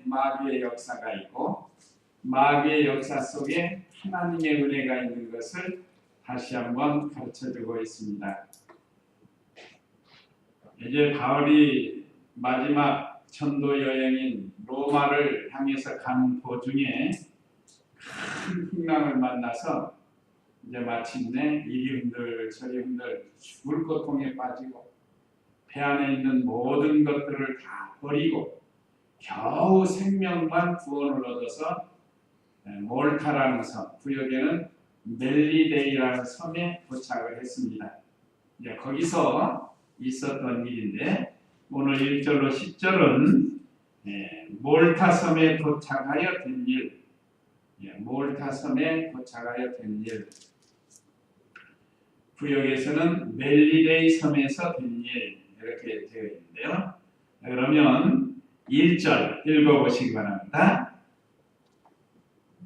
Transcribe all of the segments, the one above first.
마귀의 역사가 있고 마귀의 역사 속에 하나님의 은혜가 있는 것을 다시 한번 가르쳐주고 있습니다. 이제 바울이 마지막 전도 여행인 로마를 향해서 가는 도중에 큰 풍랑을 만나서 이제 마침내 이리 흔들 저리 흔들 죽을 고통에 빠지고 배 안에 있는 모든 것들을 다 버리고 겨우 생명만 구원을 얻어서 몰타라는 섬, 구역에는 멜리데이라는 섬에 도착을 했습니다. 이제 거기서 있었던 일인데 오늘 1절로 10절은 몰타 섬에 도착하여 된 일, 몰타 섬에 도착하여 된 일, 구역에서는 멜리데이 섬에서 된 일 이렇게 되어 있는데요. 그러면 1절 읽어보시기 바랍니다.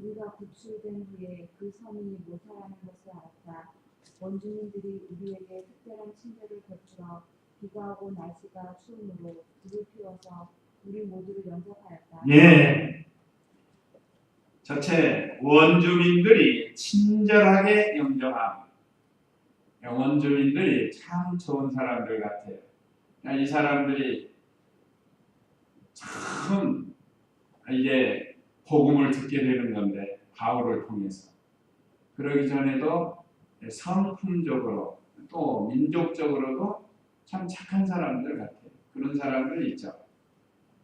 우리가 구출된 후에 그 섬이 몰타라는 것을 알았다. 원주민들이 우리에게 특별한 친절을 베풀어 비가 오고 날씨가 추우므로 불을 피워서 우리 모두를 영접하였다. 예. 전체 원주민들이 친절하게 영접함. 원주민들이 참 좋은 사람들 같아요. 이 사람들이 참 이제 복음을 듣게 되는 건데 바울을 통해서 그러기 전에도 성품적으로 또 민족적으로도 참 착한 사람들 같아요. 그런 사람들이 있죠.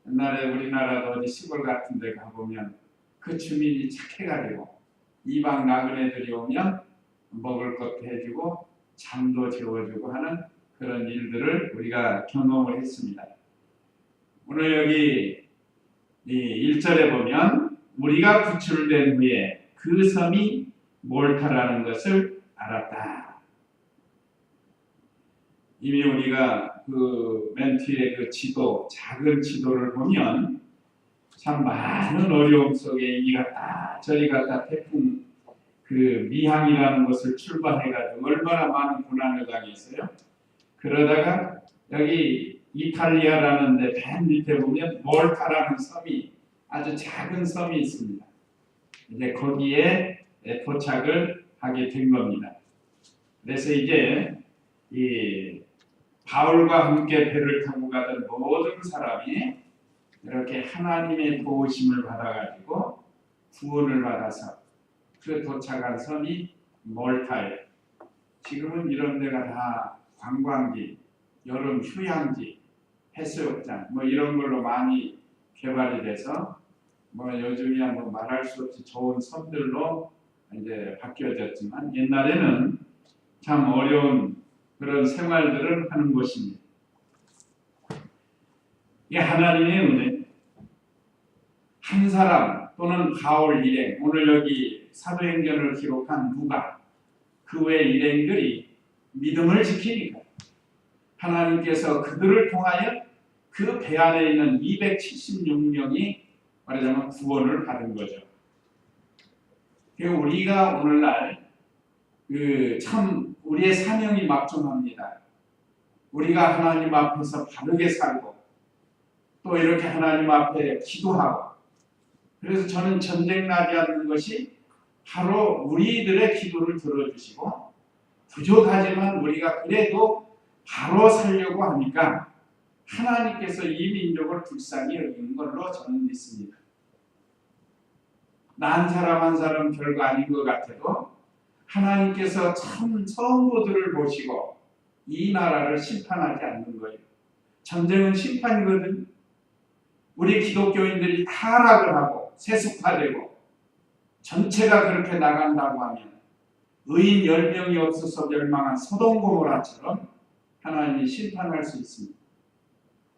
옛날에 우리나라도 어디 시골 같은 데 가보면 그 주민이 착해가지고 이방 나그네들이 오면 먹을 것도 해주고 잠도 재워주고 하는 그런 일들을 우리가 경험을 했습니다. 오늘 여기 이 1절에 보면 우리가 구출된 후에 그 섬이 몰타라는 것을 알았다. 이미 우리가 그 맨 뒤에 그 지도, 작은 지도를 보면 참 많은 어려움 속에 이리 갔다 저리 갔다 태풍 그 미항이라는 곳을 출발해가지고 얼마나 많은 고난을 당했어요. 그러다가 여기 이탈리아라는 데 맨 밑에 보면 몰타라는 섬이 아주 작은 섬이 있습니다. 이제 거기에 도착을 하게 된 겁니다. 그래서 이제 이 바울과 함께 배를 타고 가던 모든 사람이 이렇게 하나님의 도우심을 받아가지고 구원을 받아서 그 도착한 섬이 몰타예요. 지금은 이런 데가 다 관광지, 여름 휴양지, 해수욕장 뭐 이런 걸로 많이 개발이 돼서 뭐 요즘이야 뭐 말할 수 없이 좋은 섬들로 이제 바뀌어졌지만 옛날에는 참 어려운 그런 생활들을 하는 곳입니다. 이게 하나님의 은혜. 한 사람 또는 바울 일행, 오늘 여기 사도행전을 기록한 누가 그 외 일행들이 믿음을 지키니까 하나님께서 그들을 통하여 그 배 안에 있는 276명이 말하자면 구원을 받은 거죠. 우리가 오늘날 참 우리의 사명이 막중합니다. 우리가 하나님 앞에서 바르게 살고 또 이렇게 하나님 앞에 기도하고 그래서 저는 전쟁 나지 않는 것이 바로 우리들의 기도를 들어주시고 부족하지만 우리가 그래도 바로 살려고 하니까 하나님께서 이 민족을 불쌍히 여기는 걸로 저는 믿습니다. 난 사람 한 사람 별거 아닌 것 같아도 하나님께서 참 성도들을 보시고 이 나라를 심판하지 않는 거예요. 전쟁은 심판이거든. 우리 기독교인들이 타락을 하고 세습화되고 전체가 그렇게 나간다고 하면 의인 10명이 없어서 멸망한 소돔 고모라처럼 하나님이 심판할 수 있습니다.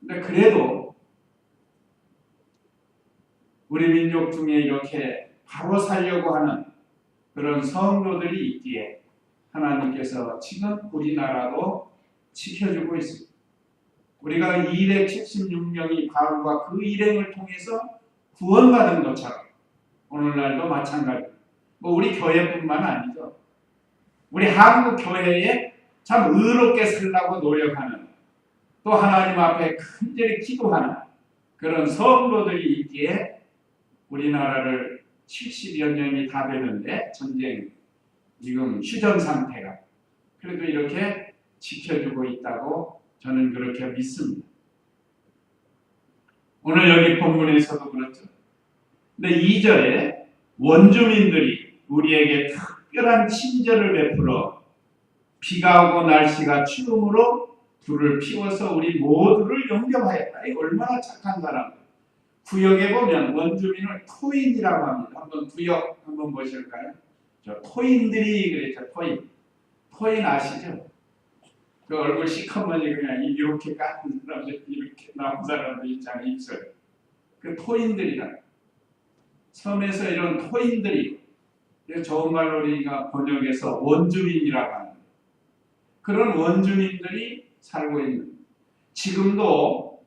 근데 그래도 우리 민족 중에 이렇게 바로 살려고 하는 그런 성도들이 있기에 하나님께서 지금 우리나라도 지켜주고 있습니다. 우리가 276명이 바울과 그 일행을 통해서 구원받은 것처럼 오늘날도 마찬가지입니다. 뭐 우리 교회뿐만 아니죠. 우리 한국 교회에 참 의롭게 살라고 노력하는 또 하나님 앞에 간절히 기도하는 그런 성도들이 있기에 우리나라를 70여 년이 다 되는데 전쟁 지금 휴전 상태가 그래도 이렇게 지켜주고 있다고 저는 그렇게 믿습니다. 오늘 여기 본문에서도 그렇죠. 근데 2절에 원주민들이 우리에게 특별한 친절을 베풀어 비가 오고 날씨가 추움으로 불을 피워서 우리 모두를 영접하였다. 이 얼마나 착한 사람. 구역에 보면 원주민을 토인이라고 합니다. 한번 구역 한번 보실까요? 저 토인들이 그랬죠. 토인. 토인 아시죠? 그 얼굴 시커머니 그냥 이렇게 깎은 사람들, 이렇게 나온 사람들 있잖아요. 입술. 그 토인들이라. 섬에서 이런 토인들이 좋은 말로 우리가 번역해서 원주민이라고 하는 그런 원주민들이 살고 있는 지금도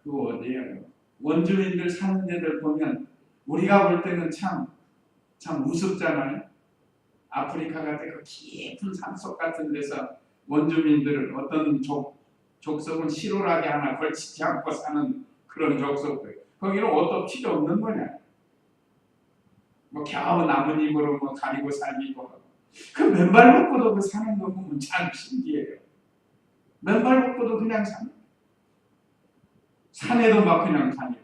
어디에요? 원주민들 사는 데들 보면 우리가 볼 때는 참 우습잖아요. 아프리카 같은 그 깊은 산속 같은 데서 원주민들을 어떤 족속은 시로라기 하나 걸치지 않고 사는 그런 족속들. 거기는 옷도 필요 없는 거냐. 뭐 겨우 나뭇잎으로 뭐 가리고 살기도 하고. 그 맨발 벗고도 그 사는 거 보면 참 신기해요. 맨발 벗고도 그냥 사는. 산에도 막 그냥 다니고.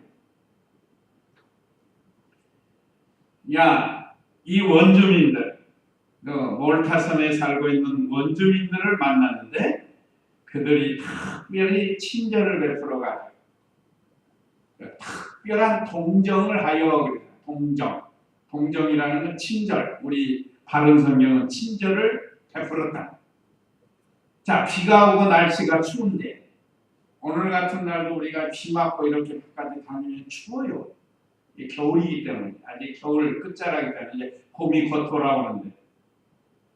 이 원주민들, 몰타섬에 살고 있는 원주민들을 만났는데 그들이 특별히 친절을 베풀어가지고 특별한 동정을 하여 동정이라는 건 친절. 우리 바른 성경은 친절을 베풀었다. 자, 비가 오고 날씨가 추운데 오늘 같은 날도 우리가 비 맞고 이렇게 바깥에 다니면 추워요. 겨울이기 때문에 아직 겨울 끝자락이기 때문에 이제 봄이 곧 돌아오는데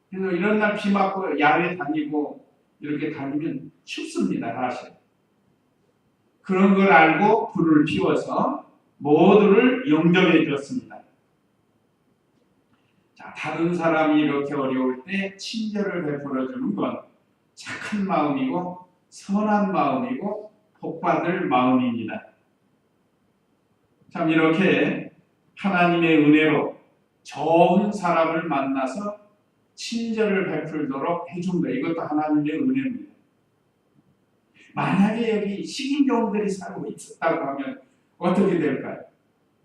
그래서 이런 날 비 맞고 야외 다니고 이렇게 다니면 춥습니다. 사실. 그런 걸 알고 불을 피워서 모두를 영접해 줬습니다. 자, 다른 사람이 이렇게 어려울 때 친절을 베풀어 주는 건 착한 마음이고 선한 마음이고 복받을 마음입니다. 참 이렇게 하나님의 은혜로 좋은 사람을 만나서 친절을 베풀도록 해준 거예요. 이것도 하나님의 은혜입니다. 만약에 여기 식인종들이 살고 있었다고 하면 어떻게 될까요?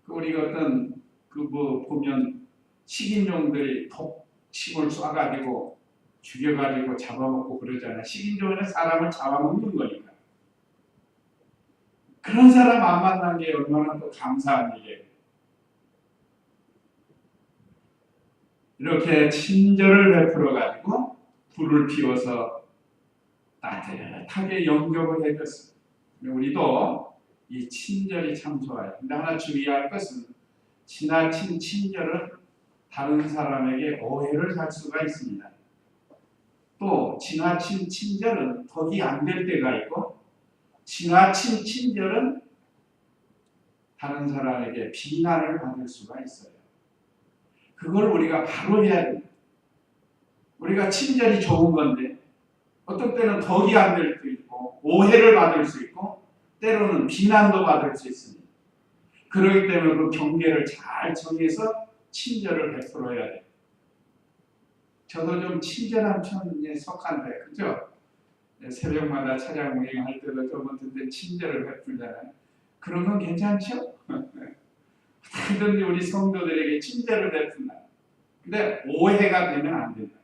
우리가 어떤 보면 식인종들이 독침을 쏴가지고 죽여가지고 잡아먹고 그러잖아요. 식인종은 사람을 잡아먹는 거니까. 그런 사람 안 만난 게 얼마나 또 감사한 일이에요. 이렇게 친절을 베풀어가지고 불을 피워서 따뜻하게 영접을 해줬습니다. 우리도 이 친절이 참 좋아요. 근데 하나 주의할 것은 지나친 친절은 다른 사람에게 오해를 살 수가 있습니다. 또 지나친 친절은 덕이 안 될 때가 있고 지나친 친절은 다른 사람에게 비난을 받을 수가 있어요. 그걸 우리가 바로 해야 됩니다. 우리가 친절이 좋은 건데 어떤 때는 덕이 안 될 수도 있고 오해를 받을 수 있고 때로는 비난도 받을 수 있습니다. 그렇기 때문에 그 경계를 잘 정해서 친절을 베풀어야 돼요. 저도 좀 친절한 편에 속한데 그죠? 새벽마다 차량 운행할 때도 좀 어떤 친절을 베풀잖아요. 그런 건 괜찮죠? 하든지 우리 성도들에게 친절을 베푼다. 근데 오해가 되면 안 된다.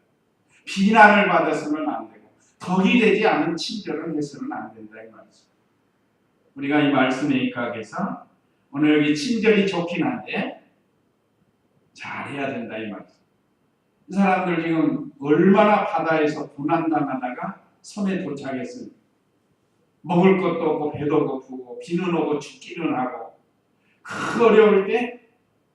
비난을 받아서는 안 되고 덕이 되지 않은 친절을 해서는 안 된다 이 말이죠. 우리가 이 말씀에 입각해서 오늘 여기 친절이 좋긴 한데 잘해야 된다 이 말이죠. 이 사람들 지금 얼마나 바다에서 고난당하다가 섬에 도착했습니다. 먹을 것도 없고 배도 고프고 비는 오고 춥기는 하고 그 어려울 때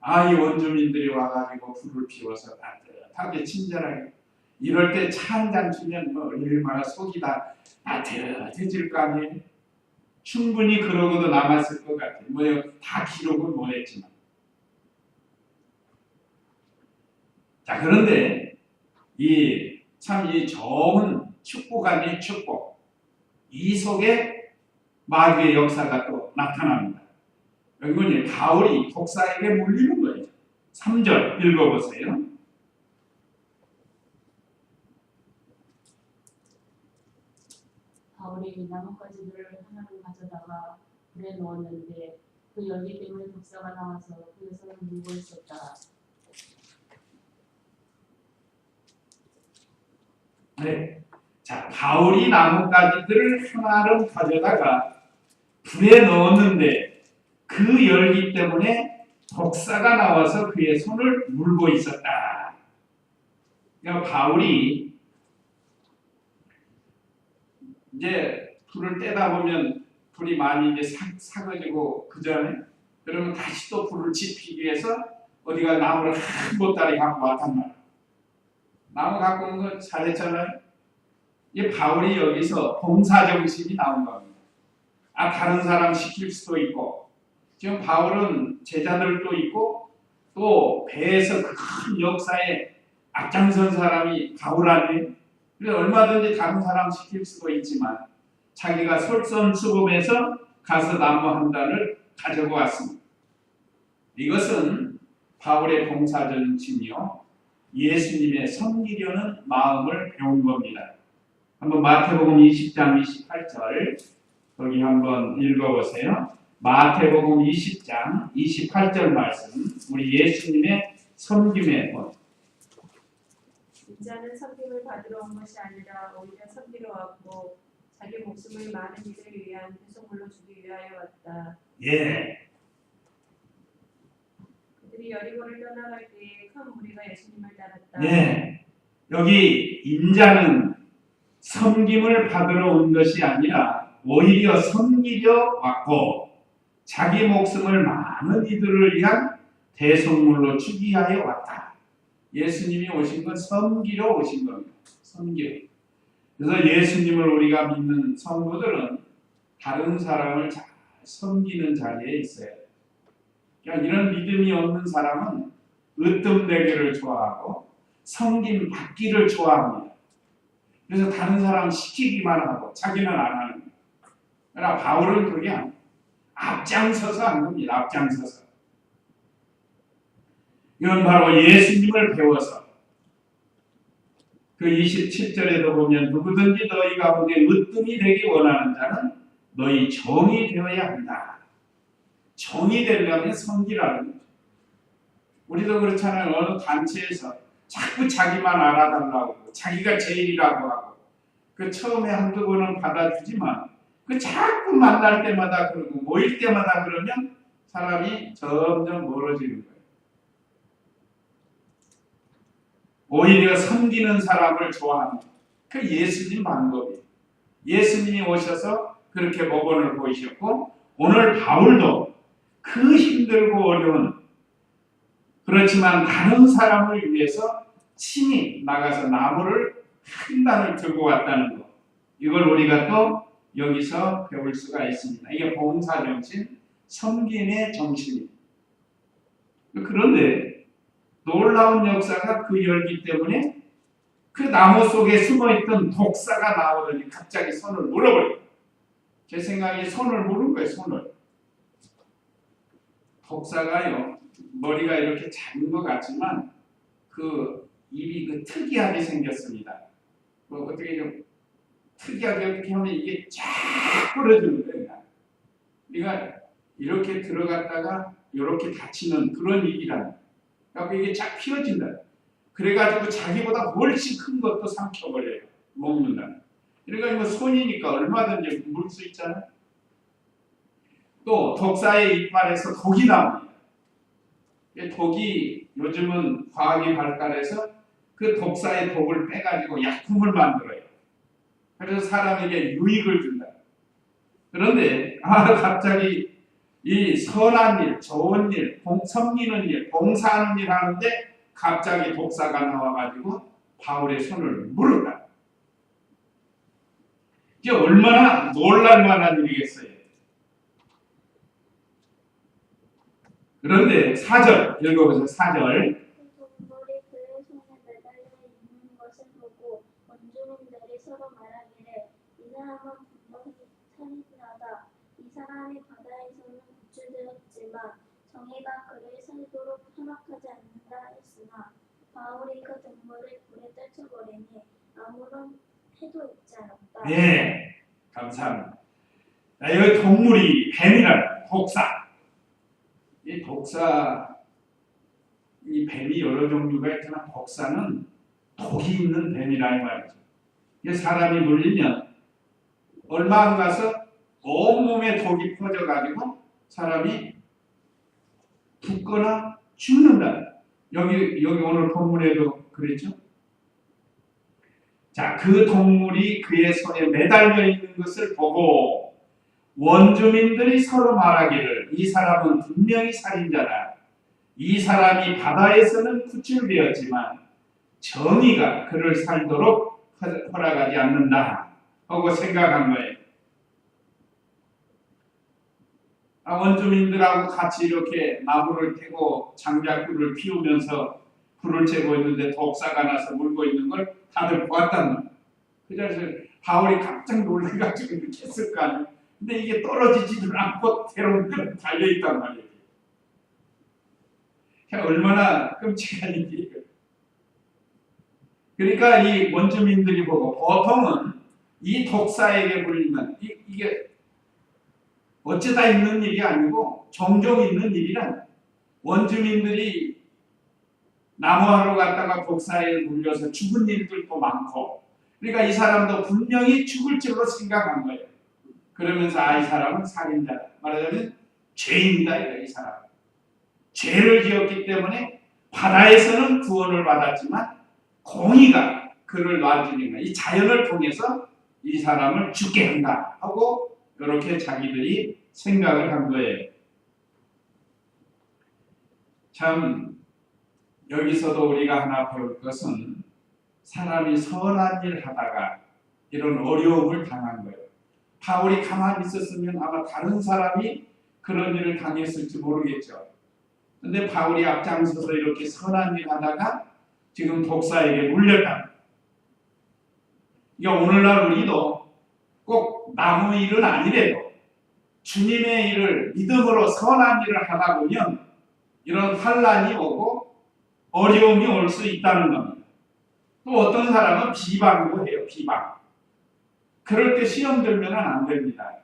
이 원주민들이 와가지고 불을 피워서 따뜻하게 친절하게 이럴 때 차 한 잔 주면 뭐 얼마나 속이 다 따뜻해질 거 아니에요. 충분히 그러고도 남았을 것 같아요. 다 기록은 못했지만. 자, 그런데 이 좋은 축복 아닌 축복 이 속에 마귀의 역사가 또 나타납니다. 여러분이 바울이 독사에게 물리는 거예요. 3절 읽어보세요. 바울이 나뭇가지들을 하나로 가져다가 불에 넣었는데 그 열기 때문에 독사가 나와서 그의 손을 물고 있었다. 네. 자, 바울이 나뭇가지들을 하나로 가져다가 불에 넣었는데 그 열기 때문에 독사가 나와서 그의 손을 물고 있었다. 그러니까 바울이 이제 불을 떼다 보면 불이 많이 이제 사그지고 그 전에 그러면 다시 또 불을 지피기 위해서 어디가 나무를 한 보따리 갖고 왔단 말이야. 나무 갖고 온 거 잘했잖아요. 이 바울이 여기서 봉사정신이 나온 겁니다. 다른 사람 시킬 수도 있고 지금 바울은 제자들도 있고 또 배에서 큰 역사에 앞장선 사람이 바울 아니에요. 그래서 얼마든지 다른 사람 시킬 수도 있지만 자기가 솔선수범해서 가서 나무 한 단을 가지고 왔습니다. 이것은 바울의 봉사정신이요 예수님의 섬기려는 마음을 배운 겁니다. 한번 마태복음 20장 28절 거기 한번 읽어보세요. 마태복음 20장 28절 말씀 우리 예수님의 섬김의 본. 인자는 섬김을 받으러 온 것이 아니라 오히려 섬기러 왔고 자기 목숨을 많은 이들을 위한 대속물로 주기 위하여 왔다. 예. 그들이 여리고를 떠나갈 때에 큰 무리가 예수님을 따랐다. 네. 여기 인자는 섬김을 받으러 온 것이 아니라 오히려 섬기려 왔고 자기 목숨을 많은 이들을 위한 대속물로 주기 위하여 왔다. 예수님이 오신 건 섬기러 오신 겁니다. 섬기러. 그래서 예수님을 우리가 믿는 성도들은 다른 사람을 잘 섬기는 자리에 있어요. 그러니까 이런 믿음이 없는 사람은 으뜸되기를 좋아하고 섬김 받기를 좋아합니다. 그래서 다른 사람 시키기만 하고 자기는 안 하는 거예요. 그러나 바울은 그게 아니에요. 앞장서서 한 겁니다. 앞장서서. 이건 바로 예수님을 배워서 그 27절에도 보면 누구든지 너희 가운데 으뜸이 되기 원하는 자는 너희 종이 되어야 한다. 종이 되려면 섬기라는 거죠. 우리도 그렇잖아요. 어느 단체에서 자꾸 자기만 알아달라고 자기가 제일이라고 하고 그 처음에 한두 번은 받아주지만 그 자꾸 만날 때마다 그러고 모일 때마다 그러면 사람이 점점 멀어지는 거예요. 오히려 섬기는 사람을 좋아하는 그 예수님 방법이에요. 예수님이 오셔서 그렇게 모범을 보이셨고 오늘 바울도 그 힘들고 어려운 그렇지만 다른 사람을 위해서 친히 나가서 나무를 한 단을 들고 왔다는 것. 이걸 우리가 또 여기서 배울 수가 있습니다. 이게 봉사정신, 섬김의 정신입니다. 그런데 놀라운 역사가 그 열기 때문에 그 나무 속에 숨어있던 독사가 나오더니 갑자기 손을 물어버려요. 제 생각에 손을 물은 거예요. 손을. 독사가요. 머리가 이렇게 작은 것 같지만 그 입이 그 특이하게 생겼습니다. 어떻게 좀 특이하게 이렇게 하면 이게 쫙 부러지는 거예요. 그러니까 이렇게 들어갔다가 이렇게 닫히는 그런 입이라는 그러니까 이게 쫙 피어진다. 그래가지고 자기보다 훨씬 큰 것도 삼켜버려요. 먹는다. 그러니까 이거 손이니까 얼마든지 물 수 있잖아요. 또 독사의 이빨에서 독이 나옵니다. 독이 요즘은 과학이 발달해서 그 독사의 독을 빼가지고 약품을 만들어요. 그래서 사람에게 유익을 준다. 그런데 갑자기 이 선한 일, 좋은 일, 섬기는 일, 봉사하는 일 하는데 갑자기 독사가 나와가지고 바울의 손을 물었다. 이게 얼마나 놀랄만한 일이겠어요. 그런데 4절 읽어보세요. 4절. 동물이 그의 손에 매달려 있는 것을 보고 원주민들이 서로 말하기를 이 사람은 분명히 살인자다. 사람이 바다에서는 구출되었지만 정의가 그를 살도록 허락하지 않는다 했으나 바울이 그 동물을 불에 떨쳐버리니 아무런 해도 있지 않았다. 네, 감사합니다. 자, 여기 동물이 뱀이라 독사. 이 독사, 이 뱀이 여러 종류가 있지만 독사는 독이 있는 뱀이라 이 말이죠. 이게 사람이 물리면 얼마 안 가서 온몸에 독이 퍼져가지고 사람이 죽거나 죽는다. 여기 오늘 본문에도 그랬죠. 자, 그 동물이 그의 손에 매달려 있는 것을 보고 원주민들이 서로 말하기를 이 사람은 분명히 살인자다. 이 사람이 바다에서는 구출되었지만 정의가 그를 살도록 허락하지 않는다 하고 생각한 거예요. 원주민들하고 같이 이렇게 나무를 캐고 장작불을 피우면서 불을 쬐고 있는데 독사가 나서 물고 있는 걸 다들 보았단 말이에요. 그 자리에서 바울이 깜짝 놀라가지고 이렇게 했을 거 아니에요. 근데 이게 떨어지지도 않고 대롱대롱 달려있단 말이에요. 얼마나 끔찍한 일이에요. 그러니까 이 원주민들이 보고 보통은 이 독사에게 물리면 이게 어쩌다 있는 일이 아니고 종종 있는 일이란 원주민들이 나무하러 갔다가 독사에 물려서 죽은 일들도 많고 그러니까 이 사람도 분명히 죽을 줄로 생각한 거예요. 그러면서 이 사람은 살인자다. 말하자면 죄인이다 이 사람. 죄를 지었기 때문에 바다에서는 구원을 받았지만 공의가 그를 놔주니까 이 자연을 통해서 이 사람을 죽게 한다 하고 이렇게 자기들이 생각을 한 거예요. 참 여기서도 우리가 하나 배울 것은 사람이 선한 일 하다가 이런 어려움을 당한 거예요. 바울이 가만히 있었으면 아마 다른 사람이 그런 일을 당했을지 모르겠죠. 근데 바울이 앞장서서 이렇게 선한 일 하다가 지금 독사에게 물렸다. 그러니까 오늘날 우리도 꼭 나무 일은 아니래도 주님의 일을 믿음으로 선한 일을 하다 보면 이런 환난이 오고 어려움이 올 수 있다는 겁니다. 또 어떤 사람은 비방도 해요. 비방. 그럴 때 시험 들면 안 됩니다.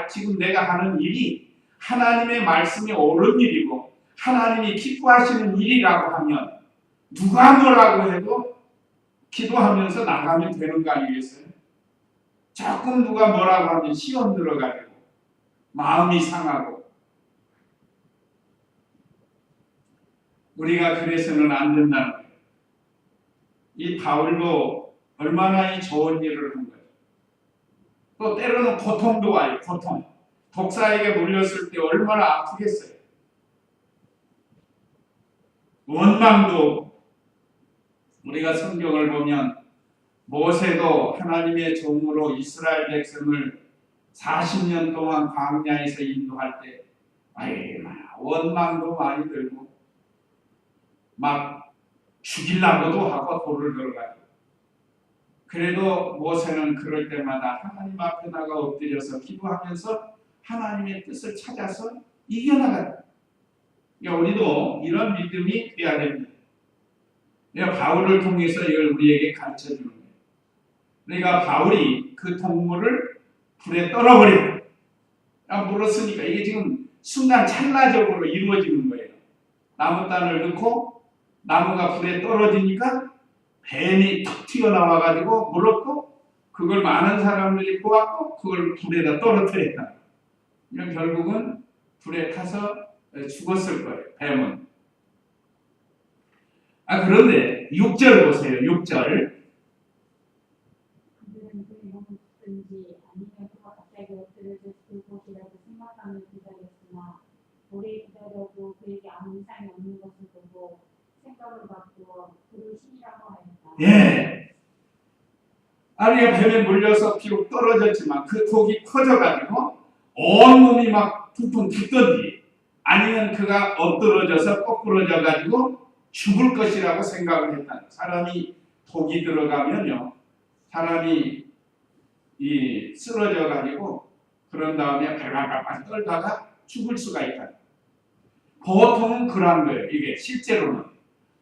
지금 내가 하는 일이 하나님의 말씀이 옳은 일이고 하나님이 기뻐하시는 일이라고 하면 누가 뭐라고 해도 기도하면서 나가면 되는 거 아니겠어요? 조금 누가 뭐라고 하면 시험 들어가지고 마음이 상하고 우리가 그래서는 안 된다는 거예요. 이 바울도 얼마나 이 좋은 일을 한 거예요. 또 때로는 고통도 와요. 고통. 독사에게 물렸을 때 얼마나 아프겠어요. 원망도 우리가 성경을 보면 모세도 하나님의 종으로 이스라엘 백성을 40년 동안 광야에서 인도할 때 원망도 많이 들고 막 죽이려고도 하고 돌을 들어가고 그래도 모세는 그럴 때마다 하나님 앞에다가 엎드려서 기도하면서 하나님의 뜻을 찾아서 이겨나간다. 그러니까 우리도 이런 믿음이 돼야 됩니다. 그러니까 바울을 통해서 이걸 우리에게 가르쳐주는 거예요. 그러니까 바울이 그 동물을 불에 떨어버린다. 물었으니까 이게 지금 순간 찰나적으로 이루어지는 거예요. 나무단을 넣고 나무가 불에 떨어지니까 뱀이 툭 튀어나와가지고 물었고 그걸 많은 사람들이 보았고 그걸 불에다 떨어뜨렸다. 결국은 불에 타서 죽었을 거예요. 뱀은. 그런데 6절 보세요. 6절. 그들은 그 영든지 아니면 그가 갑자기 엎드려져 그 곳이라고 생각하며 기다렸으나 오래 기다려도 그에게 아무 이상이 없는 것을 보고 생각을 바꾸어 그를 신이라고 하였다. 예. 아리가 뱀에 물려서 비록 떨어졌지만 그 독이 커져가지고 온몸이 막 퉁퉁 붓던지 아니면 그가 엎드러져서 거꾸러져가지고 죽을 것이라고 생각을 했다. 사람이 독이 들어가면요. 사람이 쓰러져가지고 그런 다음에 발발발 떨다가 죽을 수가 있다. 보통은 그런 거예요. 이게 실제로는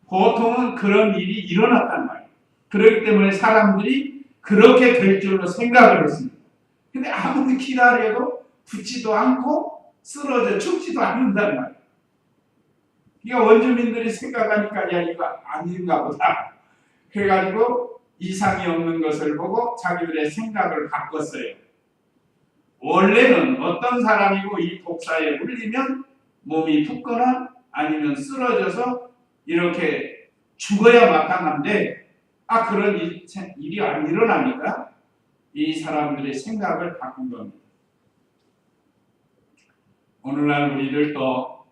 보통은 그런 일이 일어났단 말이에요. 그렇기 때문에 사람들이 그렇게 될 줄로 생각을 했습니다. 근데 아무리 기다려도 붙지도 않고 쓰러져 죽지도 않는단 말이에요. 그러니까 원주민들이 생각하니까 야 이거 아닌가 보다 해가지고 이상이 없는 것을 보고 자기들의 생각을 바꿨어요. 원래는 어떤 사람이고 이 독사에 물리면 몸이 붓거나 아니면 쓰러져서 이렇게 죽어야 마땅한데 그런 일이 안 일어나니까 이 사람들의 생각을 바꾼 겁니다. 오늘날 우리들도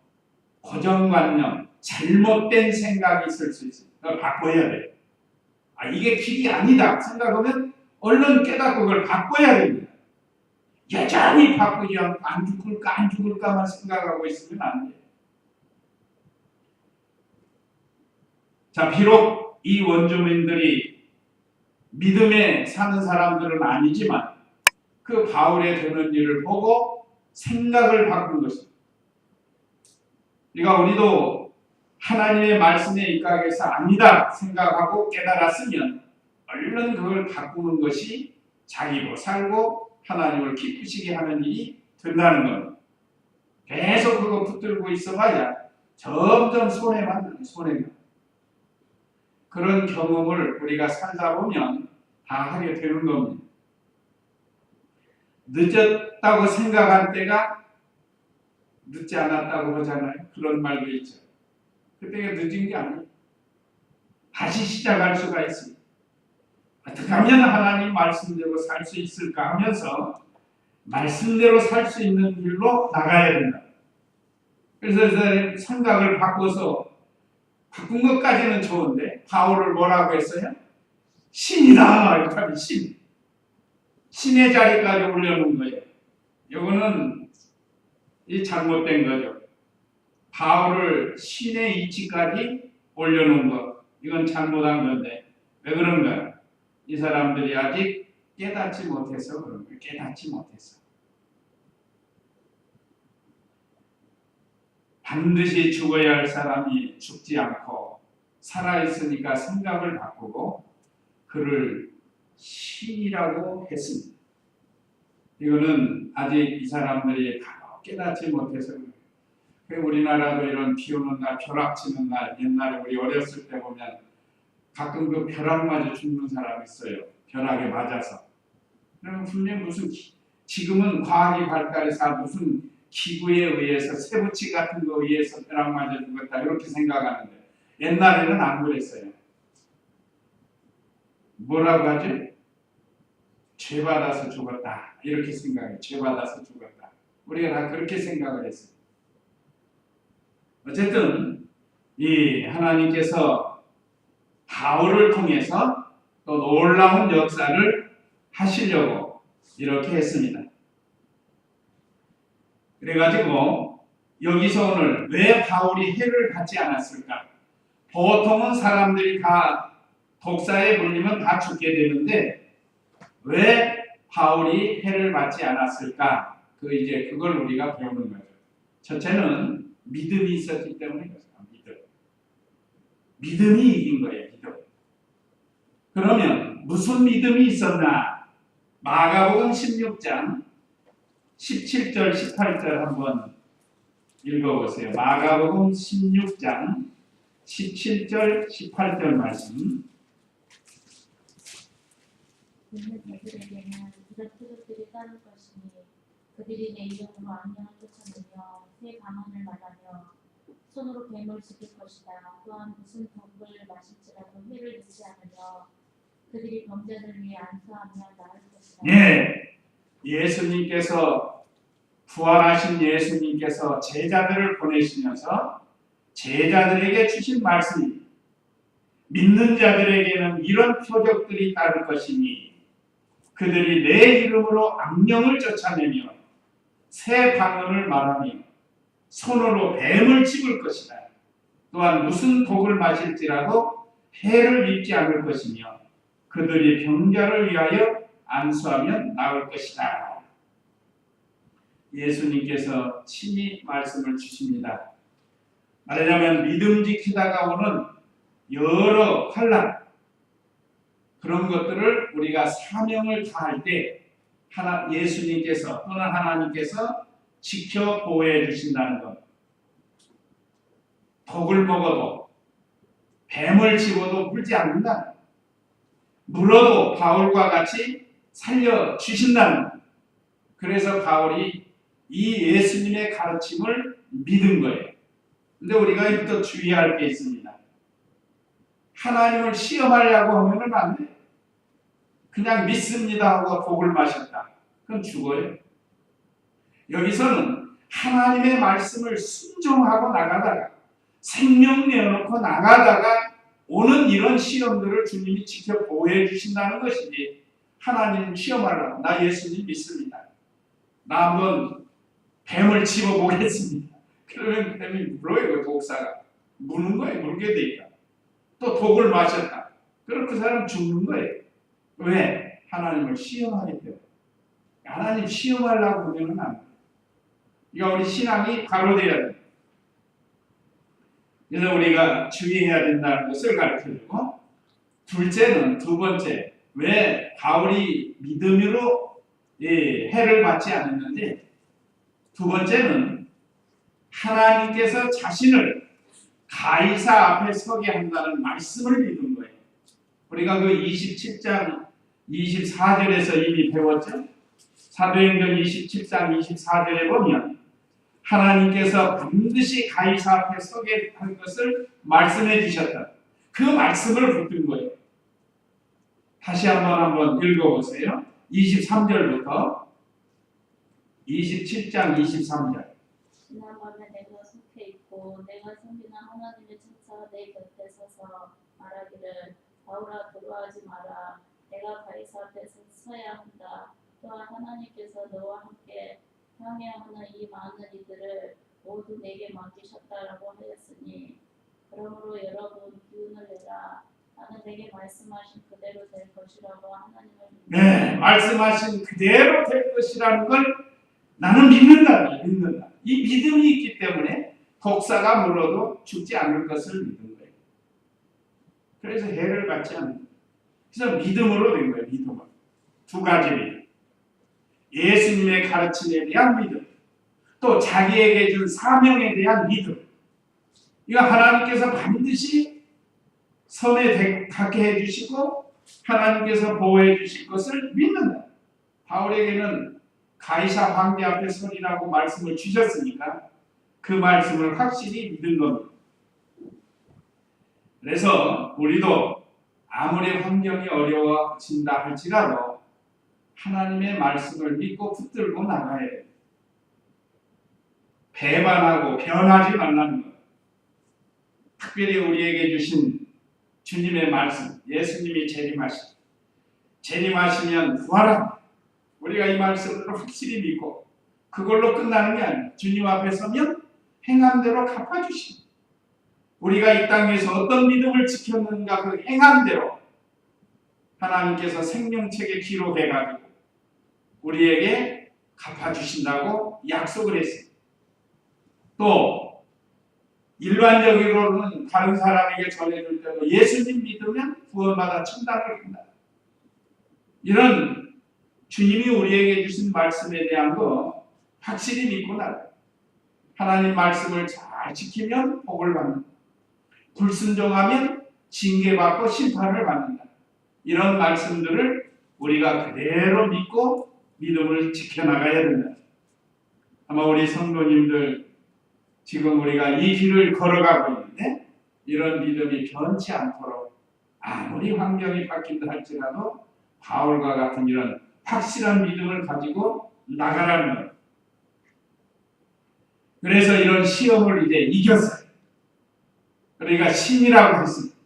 고정관념, 잘못된 생각이 있을 수 있어요. 그걸 바꿔야 돼요. 이게 길이 아니다 생각하면 얼른 깨닫고 그걸 바꿔야 됩니다. 여전히 바꾸지 않고 안 죽을까만 생각하고 있으면 안 돼요. 자, 비록 이 원주민들이 믿음에 사는 사람들은 아니지만 그 바울의 되는 일을 보고 생각을 바꾼 것입니다. 그러니까 우리도 하나님의 말씀에 입각해서 아니다 생각하고 깨달았으면 얼른 그걸 바꾸는 것이 자기로 살고 하나님을 기쁘시게 하는 일이 된다는 겁니다. 계속 그거 붙들고 있어봐야 점점 손해만 들어요. 손해만. 그런 경험을 우리가 살다 보면 다 하게 되는 겁니다. 늦었다고 생각한 때가 늦지 않았다고 하잖아요. 그런 말도 있죠. 그때가 늦은 게 아니에요. 다시 시작할 수가 있습니다. 어떻게 하면 하나님 말씀대로 살 수 있을까 하면서 말씀대로 살 수 있는 길로 나가야 된다. 그래서 생각을 바꿔서 바꾼 것까지는 좋은데 바울을 뭐라고 했어요? 신이다 이렇게 하면 신의 자리까지 올려놓은 거예요. 이거는 이 잘못된 거죠. 바울을 신의 위치까지 올려놓은 것 이건 잘못한 건데 왜 그런가요? 이 사람들이 아직 깨닫지 못해서 그런 거예요. 깨닫지 못해서 반드시 죽어야 할 사람이 죽지 않고 살아있으니까 생각을 바꾸고 그를 신이라고 했습니다. 이거는 아직 이 사람들이 깨닫지 못해서 그래요. 우리나라도 이런 비 오는 날, 벼락치는 날, 옛날에 우리 어렸을 때 보면 가끔 그 벼락 맞아 죽는 사람 있어요. 벼락에 맞아서. 그러면 분명 무슨 지금은 과학이 발달해서 무슨 기구에 의해서 쇠붙이 같은 거에 의해서 벼락 맞아 죽었다 이렇게 생각하는데 옛날에는 안 그랬어요. 뭐라고 하죠? 죄 받아서 죽었다 이렇게 생각해요. 죄 받아서 죽었다. 우리가 다 그렇게 생각을 했어요. 어쨌든 이 하나님께서 바울을 통해서 또 놀라운 역사를 하시려고 이렇게 했습니다. 그래가지고 여기서 오늘 왜 바울이 해를 받지 않았을까? 보통은 사람들이 다 독사에 물리면 다 죽게 되는데 왜 바울이 해를 받지 않았을까? 그걸 우리가 배우는 거죠. 첫째는 믿음이 있었기 때문에 그렇습니다. 믿음이 이긴 거예요. 믿음. 그러면 무슨 믿음이 있었나? 마가복음 16장 17절 18절 한번 읽어보세요. 마가복음 16장 17절 18절 말씀. 믿는 자들에게는 이런 표적들이 따를 것이니 그들이 내 이름으로 악령을 쫓아내며 새 방언을 말하며 손으로 뱀을 지킬 것이다. 또한 무슨 독을 마실지라도 해를 입지 않으며 그들이 병자들 위해 안수하며 나을 것이다. 예, 예수님께서 부활하신 예수님께서 제자들을 보내시면서 제자들에게 주신 말씀입니다. 믿는 자들에게는 이런 표적들이 따를 것이니 그들이 내 이름으로 악령을 쫓아내며 새 방언을 말하며 손으로 뱀을 찝을 것이다. 또한 무슨 독을 마실지라도 해를 입지 않을 것이며 그들이 병자를 위하여 안수하면 나을 것이다. 예수님께서 친히 말씀을 주십니다. 말하자면 믿음 지키다가 오는 여러 환난, 그런 것들을 우리가 사명을 다할 때 예수님께서 또는 하나님께서 지켜 보호해 주신다는 것. 독을 먹어도 뱀을 집어도 물지 않는다. 물어도 바울과 같이 살려 주신다는 것. 그래서 바울이 이 예수님의 가르침을 믿은 거예요. 근데 우리가 또 주의할 게 있습니다. 하나님을 시험하려고 하면은 안 돼. 그냥 믿습니다 하고 독을 마셨다. 그럼 죽어요. 여기서는 하나님의 말씀을 순종하고 나가다가 생명 내어놓고 나가다가 오는 이런 시험들을 주님이 지켜 보호해 주신다는 것이지, 하나님 시험하려고 나 예수님 믿습니다, 나 한번 뱀을 집어보겠습니다, 그러면 뱀이 물어요. 독사가 무는 거예요. 물게 돼 있다. 또 독을 마셨다. 그럼 그 사람 죽는 거예요. 왜? 하나님을 시험하기 때문에. 하나님 시험하려고 하면 안 돼요. 그러니까 우리 신앙이 가로돼야 돼요. 그래서 우리가 주의해야 된다는 것을 가르쳐주고, 두 번째, 왜 바울이 믿음으로 해를 받지 않았는지, 두 번째는 하나님께서 자신을 가이사 앞에 서게 한다는 말씀을 믿은 거예요. 우리가 그 27장 24절에서 이미 배웠죠. 사도행전 27장 24절에 보면 하나님께서 반드시 가이사 앞에 서게 할 것을 말씀해 주셨다. 그 말씀을 붙든 거예요. 다시 한번 읽어보세요. 23절부터 27장 23절. 지난번에 내가 속해 있고 내가 섬기는 하나님의 천사가 내 곁에 서서 말하기를 바울아 두려워하지 마라. 내가 가이사 앞에서 서야 한다. 또한 하나님께서 너와 함께 항해하는 이 많은 이들을 모두 내게 맡기셨다라고 하였으니 그러므로 여러분 기운을 내라. 나는 내게 말씀하신 그대로 될 것이라고 하나님을 믿는다. 네, 말씀하신 그대로 될 것이라는 걸 나는 믿는다. 이 믿음이 있기 때문에 독사가 물어도 죽지 않을 것을 믿는 거예요. 그래서 해를 받지 않는 거예요. 그래서 믿음으로 된 거예요. 믿음으로. 두 가지 믿음. 예수님의 가르침에 대한 믿음, 또 자기에게 준 사명에 대한 믿음. 이거 하나님께서 반드시 선에 닿게 해주시고 하나님께서 보호해 주실 것을 믿는다. 바울에게는 가이사 황제 앞에 서리라고 말씀을 주셨으니까 그 말씀을 확실히 믿은 겁니다. 그래서 우리도 아무리 환경이 어려워진다 할지라도 하나님의 말씀을 믿고 붙들고 나가야 해요. 배반하고 변하지 말라는 것. 특별히 우리에게 주신 주님의 말씀, 예수님이 재림하시면 부활합니다. 우리가 이 말씀을 확실히 믿고 그걸로 끝나는 게 아니에요. 주님 앞에 서면 행한 대로 갚아주십니다. 우리가 이 땅에서 어떤 믿음을 지켰는가 그 행한 대로 하나님께서 생명책에 기록해가지고 우리에게 갚아주신다고 약속을 했습니다. 또 일반적으로는 다른 사람에게 전해줄 때도 예수님 믿으면 구원받아 천당을 간다. 이런 주님이 우리에게 주신 말씀에 대한 거 확실히 믿고 나가요. 하나님 말씀을 잘 지키면 복을 받는다. 불순종하면 징계받고 심판을 받는다. 이런 말씀들을 우리가 그대로 믿고 믿음을 지켜나가야 된다. 아마 우리 성도님들 지금 우리가 이 길을 걸어가고 있는데 이런 믿음이 변치 않도록 아무리 환경이 바뀐다 할지라도 바울과 같은 이런 확실한 믿음을 가지고 나가라는 것. 그래서 이런 시험을 이제 이겼어요. 그러니까 신이라고 했습니다.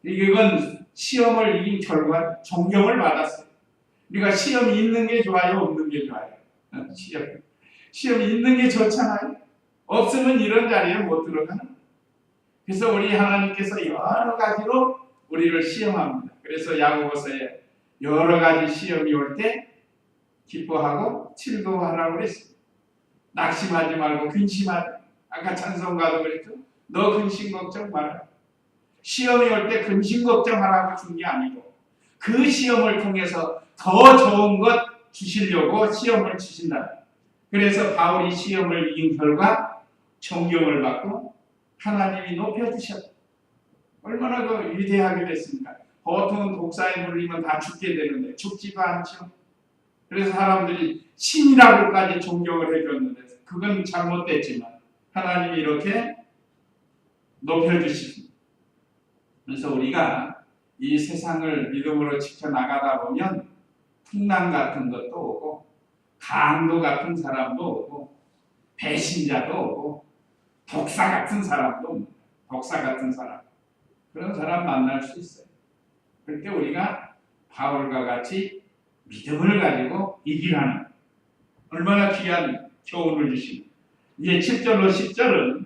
이건 시험을 이긴 결과 존경을 받았어요. 우리가 시험이 있는 게 좋아요, 없는 게 좋아요? 시험이 있는 게 좋잖아요. 없으면 이런 자리에 못 들어가는. 그래서 우리 하나님께서 여러 가지로 우리를 시험합니다. 그래서 야고보서에 여러 가지 시험이 올 때 기뻐하고 즐거워하라고 그랬습니다. 낙심하지 말고 근심하지. 아까 찬송가도 그랬죠. 너 근심 걱정 마라. 시험이 올 때 근심 걱정하라고 준 게 아니고 그 시험을 통해서 더 좋은 것 주시려고 시험을 주신다. 그래서 바울이 시험을 이긴 결과 존경을 받고 하나님이 높여주셨다. 얼마나 그 위대하게 됐습니까? 보통은 독사에 물리면 다 죽게 되는데 죽지도 않죠. 그래서 사람들이 신이라고까지 존경을 해줬는데 그건 잘못됐지만 하나님이 이렇게 높여주십니다. 그래서 우리가 이 세상을 믿음으로 지켜나가다 보면 풍랑 같은 것도 오고 강도 같은 사람도 오고 배신자도 오고 독사 같은 사람도 옵니다. 독사 같은 사람. 그런 사람 만날 수 있어요. 그럴 때 우리가 바울과 같이 믿음을 가지고 이기라는 얼마나 귀한 교훈을 주십니다. 이제 7절로 10절은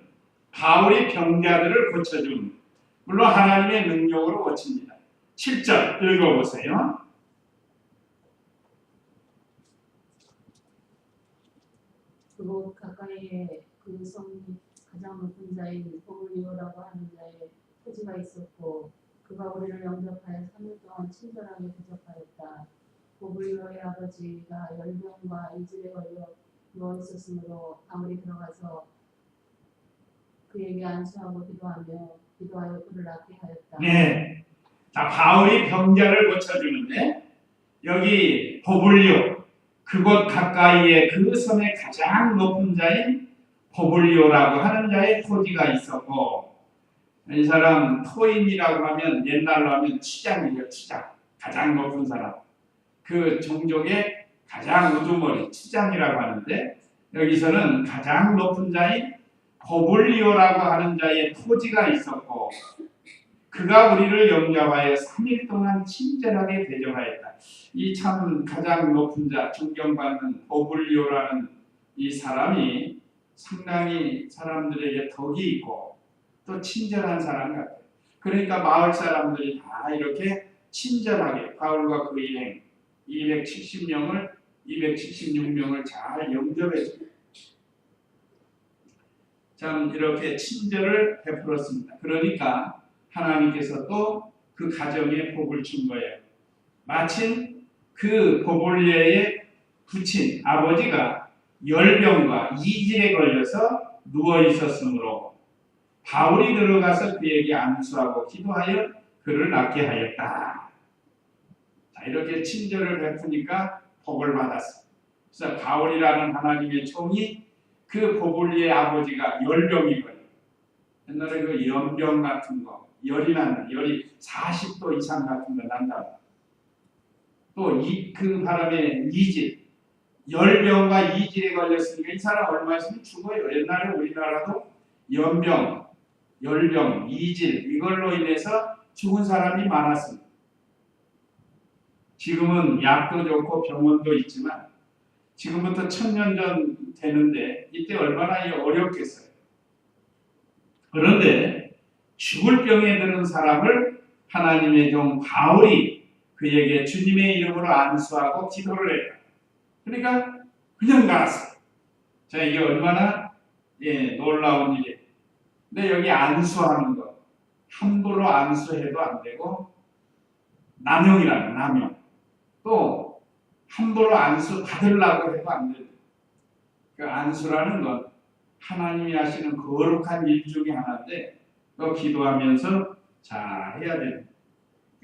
바울이 병자들을 고쳐줍니다. 물론 하나님의 능력으로 고칩니다. 7절 읽어보세요. 그곳 가까이에 그 성이 가장 높은 자인 보블리오라고 하는 자의 토지가 있었고 그가 우리를 영접하여 3일 동안 친절하게 대접하였다. 보블리오의 아버지가 열병과 이질에 걸려 누워 있었으므로 바울이 들어가서 그에게 안수하고 기도하여 그를 낫게 하였다. 네. 자, 바울이 병자를 고쳐주는데 여기 보블리오 그곳 가까이에 그 섬의 가장 높은 자인 보블리오라고 하는 자의 토지가 있었고 이 사람 토인이라고 하면 옛날로 하면 추장이죠. 추장. 가장 높은 사람. 그 종족의 가장 우두머리 추장이라고 하는데 여기서는 가장 높은 자인 보블리오라고 하는 자의 토지가 있었고 그가 우리를 영접하여 3일 동안 친절하게 대접하였다. 이 참 가장 높은 자, 존경받는 보블리오라는 이 사람이 상당히 사람들에게 덕이 있고 또 친절한 사람 같아요. 그러니까 마을 사람들이 다 이렇게 친절하게 바울과 그 일행 276명을 잘 영접해 줍니다. 참 이렇게 친절을 베풀었습니다. 그러니까 하나님께서 또 그 가정에 복을 준 거예요. 마침 그 보볼리오의 부친 아버지가 열병과 이질에 걸려서 누워 있었으므로 바울이 들어가서 그에게 안수하고 기도하여 그를 낫게 하였다. 자, 이렇게 친절을 베푸니까 복을 받았어요. 그래서 바울이라는 하나님의 종이 그 보볼리의 아버지가 열병이 걸려. 옛날에 그 연병 같은 거, 열이 40도 이상 같은 거 난다. 또 그 바람에 이질, 열병과 이질에 걸렸으니까 이 사람 얼마 있으면 죽어요. 옛날에 우리나라도 연병, 열병, 이질 이걸로 인해서 죽은 사람이 많았습니다. 지금은 약도 좋고 병원도 있지만 지금부터 1000년 전 되는데 이때 얼마나 어렵겠어요. 그런데 죽을 병에 드는 사람을 하나님의 종 바울이 그에게 주님의 이름으로 안수하고 기도를 했다. 그러니까 그냥 나았어요. 자, 이게 얼마나 놀라운 일이에요. 근데 여기 안수하는 거 함부로 안수해도 안 되고 남용이라는 남용. 또 함부로 안수 받으려고 해도 안 돼요. 그 안수라는 건 하나님이 하시는 거룩한 일 중에 하나인데 또 기도하면서 잘 해야 돼요.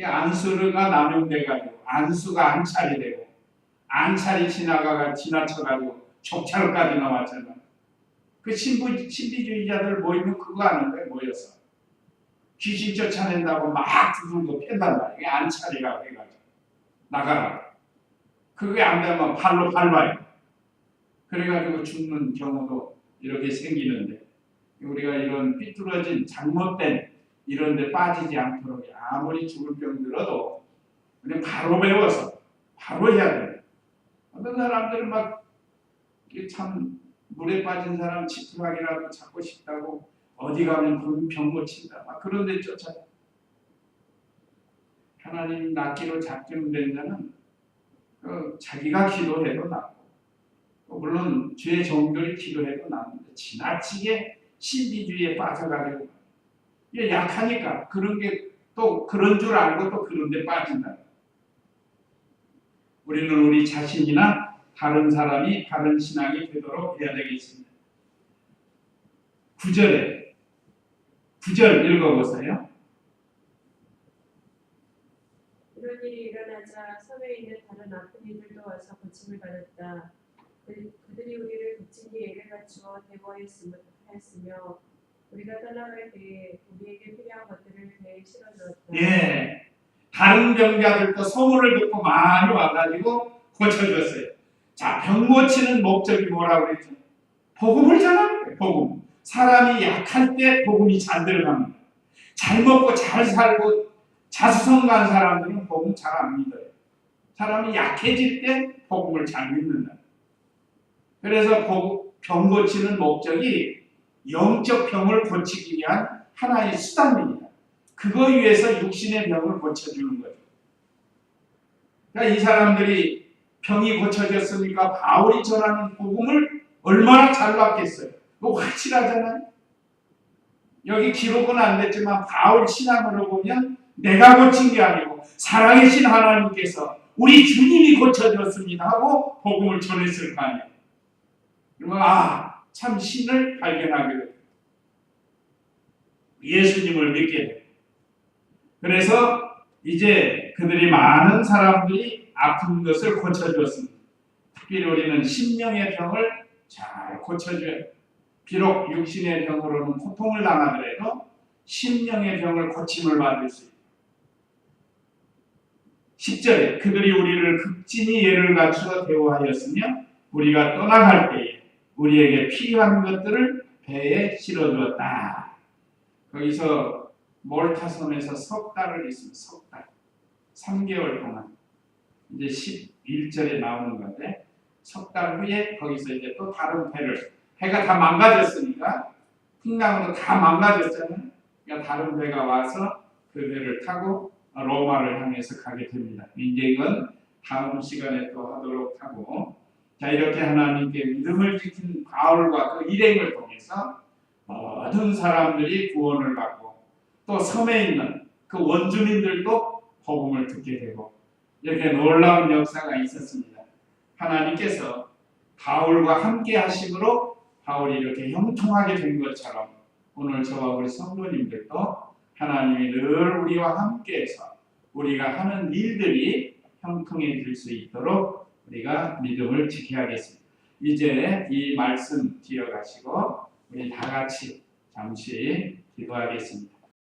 안수가 남용돼가지고 안수가 안찰이 되고 안찰이 지나쳐가지고 족찰까지 나왔잖아요. 그 신비주의자들 모이면 그거 하는 거예요. 모여서 귀신 쫓아낸다고 막 두들고 팬단 말이에요. 이게 안찰이라고 해가지고 나가라. 그게 안 되면 팔로 밟아요. 그래가지고 죽는 경우도 이렇게 생기는데 우리가 이런 삐뚤어진 잘못된 이런 데 빠지지 않도록 아무리 죽을 병 들어도 그냥 바로 배워서 바로 해야 돼요. 어떤 사람들은 막 참 물에 빠진 사람 지푸라기라도 잡고 싶다고 어디 가면 병 고친다 막 그런 데 쫓아요. 하나님 낫기로 작정된 자는 자기가 기도해도 낫고 물론 주의 종들이 기도해도 낫는데 지나치게 신비주의에 빠져가지고 이게 약하니까 그런 게 또 그런 줄 알고 또 그런 데 빠진다. 우리는 우리 자신이나 다른 사람이 다른 신앙이 되도록 해야 되겠습니다. 9절 읽어보세요. 이런 일이 일어나자 섬에 있는 다른 아픈 이들도 와서 고침을 받았다. 그들이 우리를 고친 뒤에 예를 갖추어 대모하였으며 우리가 떠나갈 때에 우리에게 필요한 것들을 배에 실어주었다. 예, 다른 병자들도 소문을 듣고 많이 와가지고 고쳐줬어요. 자, 병 고치는 목적이 뭐라고 그랬죠? 복음을 전하는 거예요. 복음. 사람이 약할 때 복음이 잘 들어갑니다. 잘 먹고 잘 살고 자수성가한 사람들은 복음 잘 안 믿어요. 사람이 약해질 때 복음을 잘 믿는다. 그래서 병 고치는 목적이 영적 병을 고치기 위한 하나의 수단입니다. 그거 위해서 육신의 병을 고쳐주는 거죠. 그러니까 이 사람들이 병이 고쳐졌으니까 바울이 전하는 복음을 얼마나 잘 받겠어요. 그거 확실하잖아요. 여기 기록은 안 됐지만 바울 신앙으로 보면 내가 고친 게 아니고 살아계신 하나님께서 우리 주님이 고쳐줬습니다 하고 복음을 전했을 거 아니에요. 그러면 참 신을 발견하게 돼요. 예수님을 믿게 돼요. 그래서 이제 그들이 많은 사람들이 아픈 것을 고쳐주었습니다. 특별히 우리는 심령의 병을 잘 고쳐줘요. 비록 육신의 병으로는 고통을 당하더라도 심령의 병을 고침을 받을 수 있어요. 10절에 그들이 우리를 극진히 예를 갖추어 대우하였으며 우리가 떠나갈 때에 우리에게 필요한 것들을 배에 실어주었다. 거기서 몰타섬에서 석 달을 있습니다. 석 달. 3개월 동안. 이제 11절에 나오는 건데 석 달 후에 거기서 이제 또 다른 배를 배가 다 망가졌으니까 풍랑으로 다 망가졌잖아요. 그러니까 다른 배가 와서 그 배를 타고 로마를 향해서 가게 됩니다. 이제 이건 다음 시간에 또 하도록 하고 자 이렇게 하나님께 믿음을 지킨 바울과 그 일행을 통해서 모든 사람들이 구원을 받고 또 섬에 있는 그 원주민들도 복음을 듣게 되고 이렇게 놀라운 역사가 있었습니다. 하나님께서 바울과 함께 하심으로 바울이 이렇게 형통하게 된 것처럼 오늘 저와 우리 성도님들도 하나님이 늘 우리와 함께해서 우리가 하는 일들이 형통해질 수 있도록 우리가 믿음을 지켜야겠습니다. 이제 이 말씀 기억하시고 우리 다 같이 잠시 기도하겠습니다.